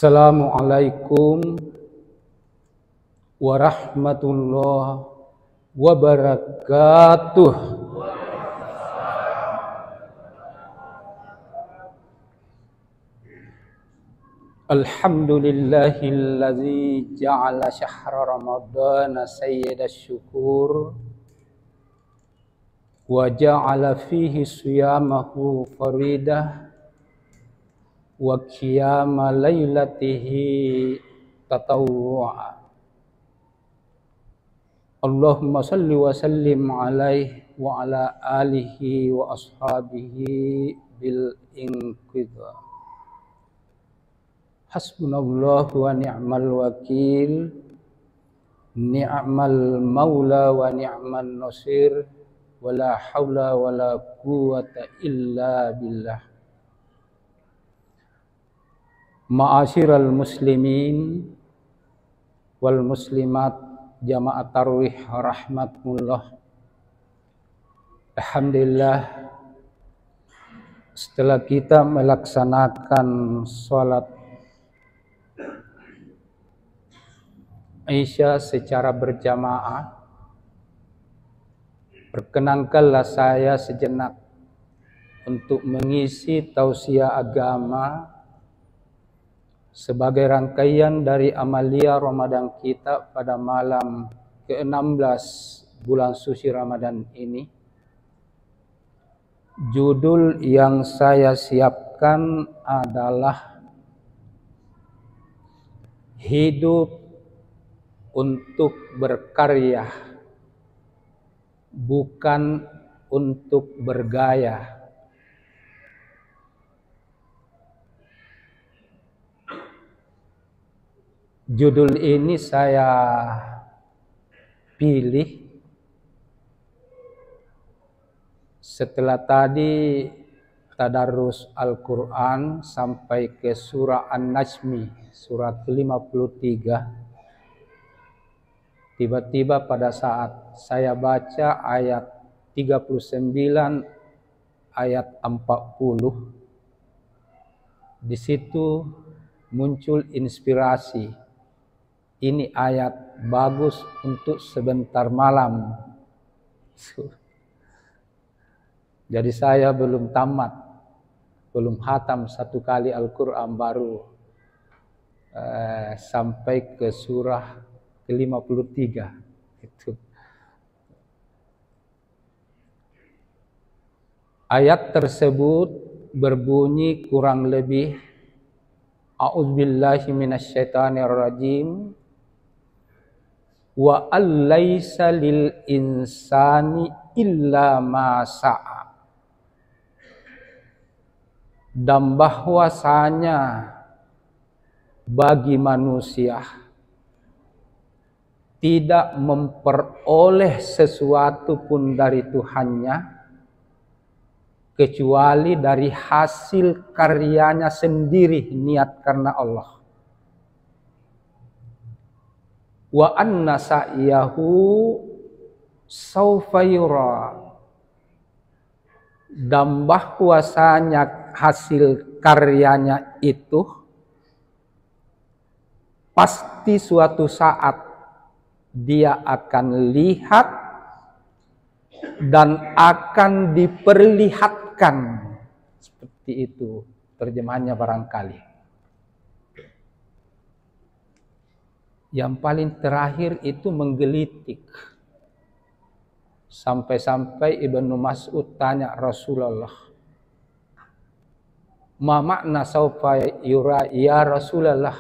Assalamualaikum warahmatullahi wabarakatuh. Alhamdulillahilladzi ja'ala syahra ramadana sayyidash syukur wa ja'ala fihi siyamahu faridah wa qiyama lailatihi tatawwu'a. Allahumma salli wa sallim alaihi wa ala alihi wa ashabihi bil inqidha. Hasbunallahu wa ni'mal wakil, ni'mal maula wa ni'man nasir, wa la hawla wa la quwwata illa billah. Ma'asyiral muslimin wal muslimat jamaah tarawih rahmatullah. Alhamdulillah, setelah kita melaksanakan sholat Isya secara berjamaah, perkenankanlah saya sejenak untuk mengisi tausiah agama sebagai rangkaian dari amalia Ramadan kita pada malam ke-16 bulan suci Ramadan ini. Judul yang saya siapkan adalah Hidup untuk berkarya, bukan untuk bergaya. Judul ini saya pilih setelah tadi tadarus Al-Quran sampai ke surah An-Najmi, surat ke-53. Tiba-tiba pada saat saya baca ayat 39, ayat 40, di situ muncul inspirasi. Ini ayat bagus untuk sebentar malam. Jadi saya belum tamat, belum khatam satu kali Al-Quran, baru sampai ke surah ke-53. Itu. Ayat tersebut berbunyi kurang lebih, A'udzubillahi minasyaitonirrajim. Wa allaysa lil insani illa ma sa'a. Dan bahwasanya bagi manusia tidak memperoleh sesuatu pun dari Tuhannya kecuali dari hasil karyanya sendiri, niat karena Allah. Wa anna sa'yahu sawfa yura. Dan bahwasanya hasil karyanya itu pasti suatu saat dia akan lihat dan akan diperlihatkan. Seperti itu terjemahannya barangkali. Yang paling terakhir itu menggelitik. Sampai-sampai Ibnu Mas'ud tanya Rasulullah, ma makna sawfa yura ya Rasulullah?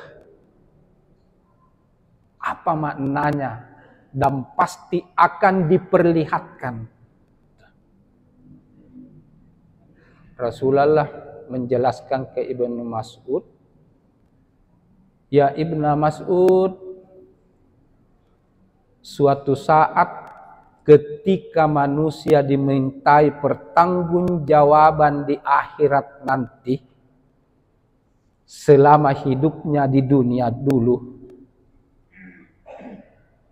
Apa maknanya? Dan pasti akan diperlihatkan. Rasulullah menjelaskan ke Ibnu Mas'ud, ya Ibnu Mas'ud, suatu saat ketika manusia dimintai pertanggungjawaban di akhirat nanti, selama hidupnya di dunia dulu,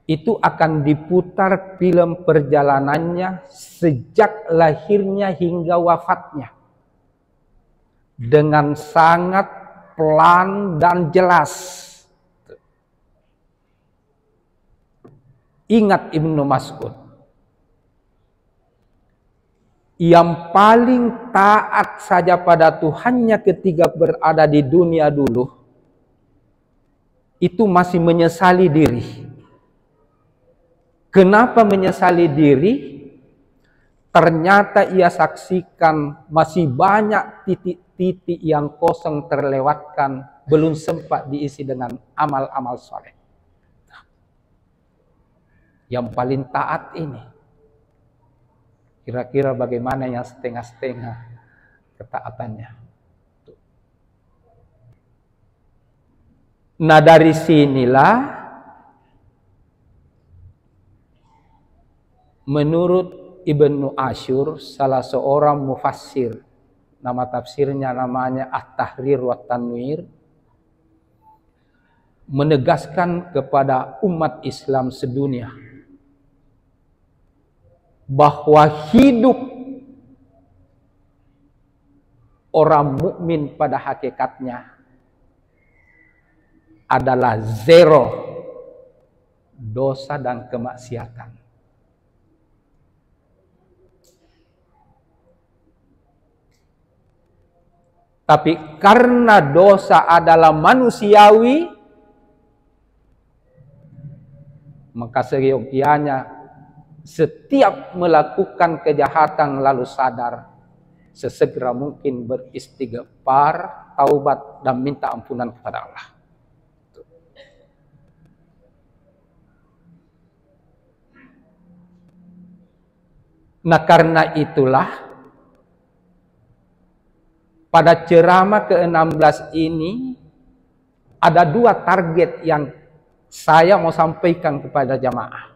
itu akan diputar film perjalanannya sejak lahirnya hingga wafatnya. dengan sangat pelan dan jelas. Ingat Ibnu Mas'ud, yang paling taat saja pada Tuhannya ketika berada di dunia dulu, itu masih menyesali diri. Kenapa menyesali diri? Ternyata ia saksikan masih banyak titik-titik yang kosong terlewatkan, belum sempat diisi dengan amal-amal soleh. Yang paling taat ini, kira-kira bagaimana yang setengah-setengah ketaatannya? Nah, dari sinilah menurut Ibnu Asyur, salah seorang mufassir, nama tafsirnya namanya At-Tahrir wa Tanwir, menegaskan kepada umat Islam sedunia bahwa hidup orang mukmin pada hakikatnya adalah zero dosa dan kemaksiatan. Tapi karena dosa adalah manusiawi, maka seyogianya setiap melakukan kejahatan lalu sadar, sesegera mungkin beristighfar, taubat, dan minta ampunan kepada Allah. Nah, karena itulah pada ceramah ke-16 ini ada dua target yang saya mau sampaikan kepada jamaah.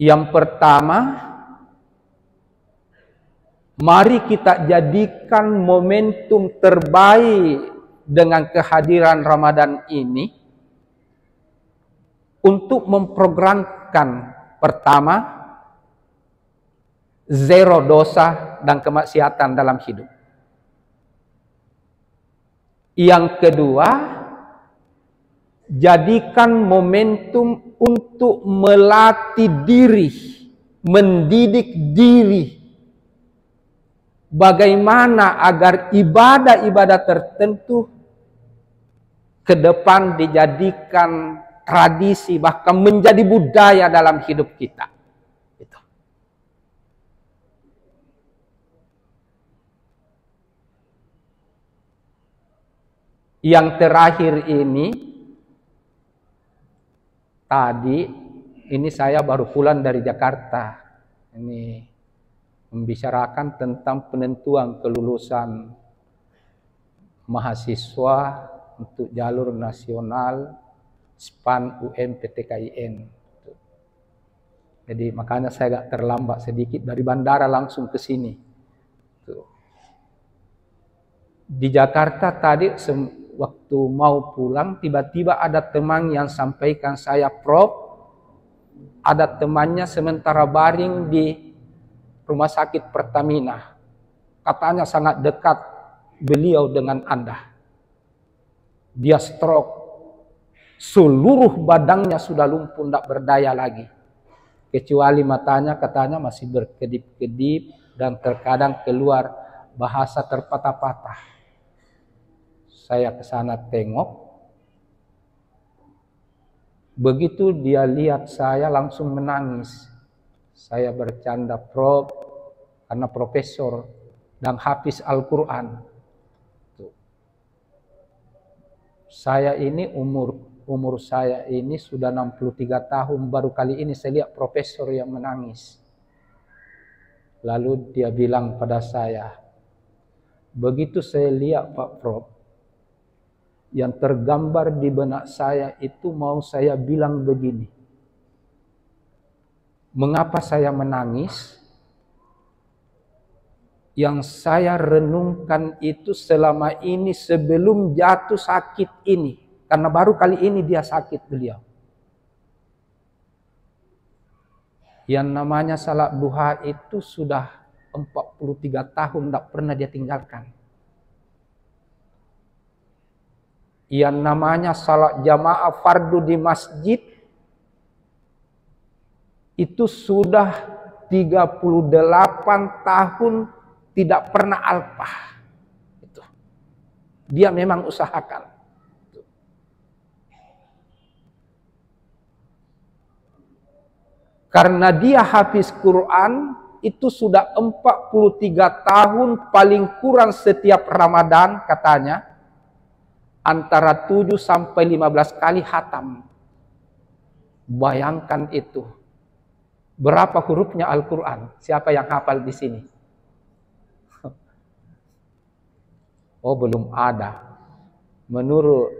Yang pertama, mari kita jadikan momentum terbaik dengan kehadiran Ramadan ini untuk memprogramkan pertama, zero dosa dan kemaksiatan dalam hidup. Yang kedua, jadikan momentum untuk melatih diri, mendidik diri, bagaimana agar ibadah-ibadah tertentu ke depan dijadikan tradisi, bahkan menjadi budaya dalam hidup kita. Itu. Yang terakhir ini, tadi ini saya baru pulang dari Jakarta. Ini membicarakan tentang penentuan kelulusan mahasiswa untuk jalur nasional SPAN UMPTKIN. Jadi makanya saya agak terlambat sedikit dari bandara langsung ke sini. Di Jakarta tadi waktu mau pulang, tiba-tiba ada teman yang sampaikan saya, Prof, ada temannya sementara baring di rumah sakit Pertamina. Katanya sangat dekat beliau dengan Anda. Dia stroke. Seluruh badannya sudah lumpuh, tidak berdaya lagi. Kecuali matanya katanya masih berkedip-kedip dan terkadang keluar bahasa terpatah-patah. Saya ke sana tengok. Begitu dia lihat saya langsung menangis. Saya bercanda, Prof, karena profesor dan hafiz Al-Quran. Saya ini umur saya ini sudah 63 tahun, baru kali ini saya lihat profesor yang menangis. Lalu dia bilang pada saya, begitu saya lihat Pak Prof, yang tergambar di benak saya itu mau saya bilang begini. Mengapa saya menangis? Yang saya renungkan itu selama ini sebelum jatuh sakit ini. Karena baru kali ini dia sakit beliau. Yang namanya salat duha itu sudah 43 tahun tidak pernah dia tinggalkan. yang namanya salat jamaah fardu di masjid itu sudah 38 tahun tidak pernah alpah. Itu. Dia memang usahakan. Karena dia hafiz Quran, itu sudah 43 tahun paling kurang setiap Ramadan katanya. Antara 7 sampai 15 kali khatam. Bayangkan itu. Berapa hurufnya Al-Quran? Siapa yang hafal di sini? Oh, belum ada. Menurut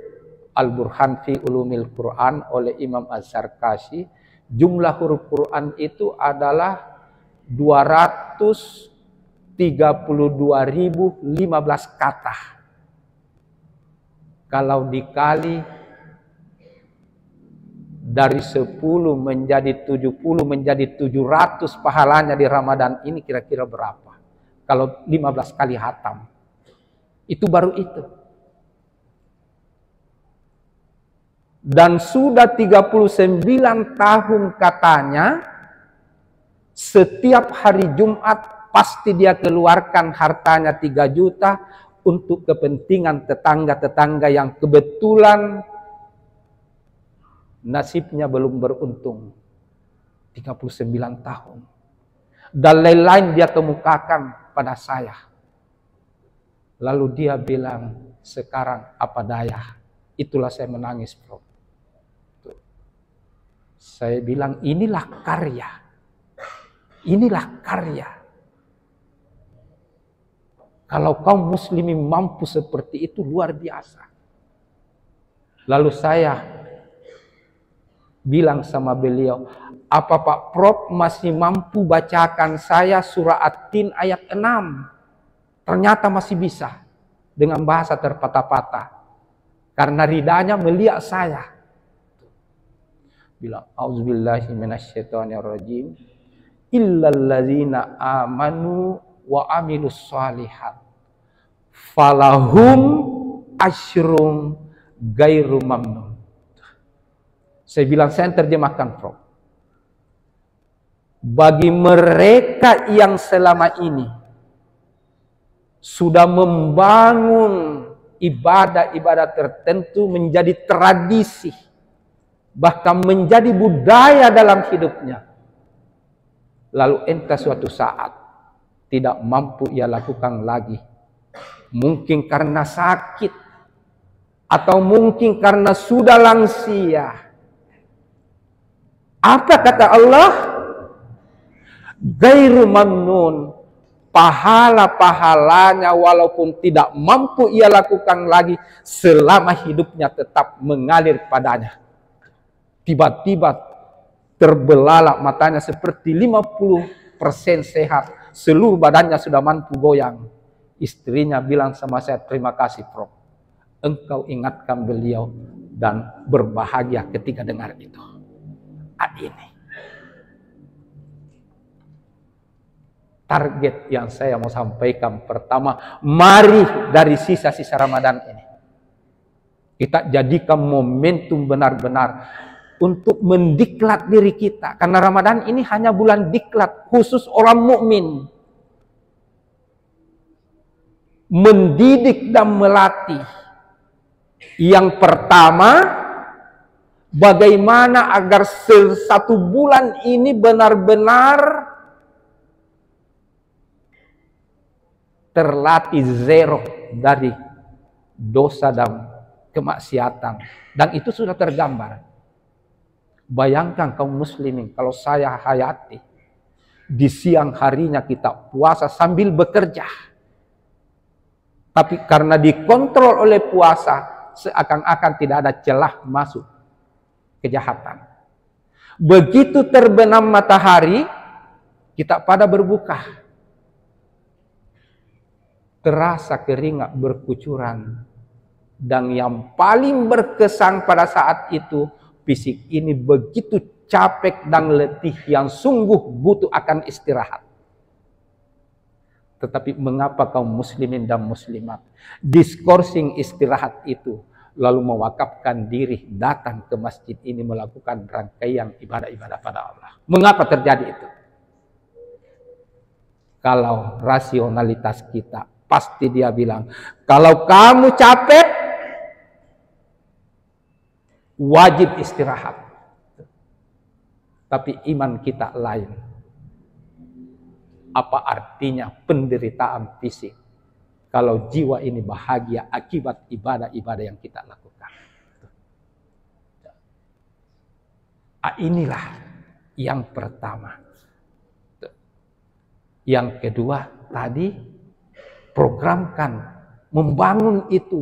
Al-Burhan fi Ulumil Quran oleh Imam Az-Zarkashi, jumlah huruf Quran itu adalah 232.015 kata. Kalau dikali dari 10 menjadi 70 menjadi 700 pahalanya di Ramadan ini kira-kira berapa? Kalau 15 kali khatam. Itu baru itu. Dan sudah 39 tahun katanya, setiap hari Jumat pasti dia keluarkan hartanya 3 juta untuk kepentingan tetangga-tetangga yang kebetulan nasibnya belum beruntung. 39 tahun. Dan lain-lain dia kemukakan pada saya. Lalu dia bilang, sekarang apa daya? Itulah saya menangis, bro. Saya bilang, inilah karya. Inilah karya. Kalau kaum muslimin mampu seperti itu, luar biasa. Lalu saya bilang sama beliau, apa Pak Prof masih mampu bacakan saya surah At-Tin ayat 6? Ternyata masih bisa. Dengan bahasa terpatah-patah. Karena ridanya melihat saya. Bilang, auzubillahi minasyaitonirrajim. Illalladzina amanu wa amilus shalihat. Falahum asyrum gairu mamnun. Saya bilang, saya terjemahkan, Prof. Bagi mereka yang selama ini sudah membangun ibadah-ibadah tertentu menjadi tradisi, bahkan menjadi budaya dalam hidupnya. Lalu entah suatu saat tidak mampu ia lakukan lagi. Mungkin karena sakit, atau mungkin karena sudah lansia. Apa kata Allah? Gairu mamnun. Pahala-pahalanya walaupun tidak mampu ia lakukan lagi, selama hidupnya tetap mengalir padanya. Tiba-tiba terbelalak matanya seperti 50% sehat. Seluruh badannya sudah mampu goyang. Istrinya bilang sama saya, terima kasih Prof. Engkau ingatkan beliau dan berbahagia ketika dengar itu. Ini target yang saya mau sampaikan. Pertama, mari dari sisa-sisa Ramadan ini kita jadikan momentum benar-benar untuk mendiklat diri kita. Karena Ramadan ini hanya bulan diklat khusus orang mukmin. Mendidik dan melatih. Yang pertama, bagaimana agar satu bulan ini benar-benar terlatih zero dari dosa dan kemaksiatan. Dan itu sudah tergambar. Bayangkan kaum muslimin, kalau saya hayati, di siang harinya kita puasa sambil bekerja. Tapi karena dikontrol oleh puasa, seakan-akan tidak ada celah masuk kejahatan. Begitu terbenam matahari, kita pada berbuka. Terasa keringat berkucuran. Dan yang paling berkesan pada saat itu, fisik ini begitu capek dan letih yang sungguh butuh akan istirahat. Tetapi mengapa kaum muslimin dan muslimat diskorsing istirahat itu lalu mewakafkan diri datang ke masjid ini melakukan rangkaian ibadah-ibadah pada Allah. Mengapa terjadi itu? Kalau rasionalitas kita, pasti dia bilang, kalau kamu capek, wajib istirahat. Tapi iman kita lain. Apa artinya penderitaan fisik kalau jiwa ini bahagia akibat ibadah-ibadah yang kita lakukan? Inilah yang pertama. Yang kedua tadi, programkan, membangun itu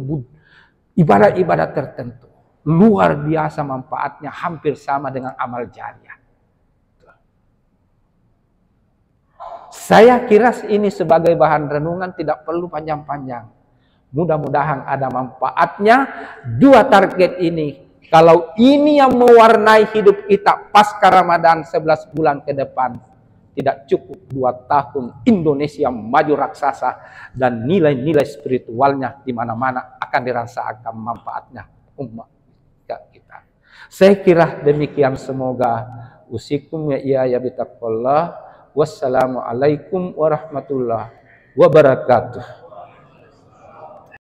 ibadah-ibadah tertentu. Luar biasa manfaatnya, hampir sama dengan amal jariah. Saya kira ini sebagai bahan renungan tidak perlu panjang-panjang. Mudah-mudahan ada manfaatnya. Dua target ini, kalau ini yang mewarnai hidup kita pasca Ramadan 11 bulan ke depan, tidak cukup 2 tahun Indonesia maju raksasa dan nilai-nilai spiritualnya di mana-mana akan dirasakan manfaatnya umat kita. Saya kira demikian, semoga usikum ya bitaqwallah. Wassalamualaikum warahmatullahi wabarakatuh.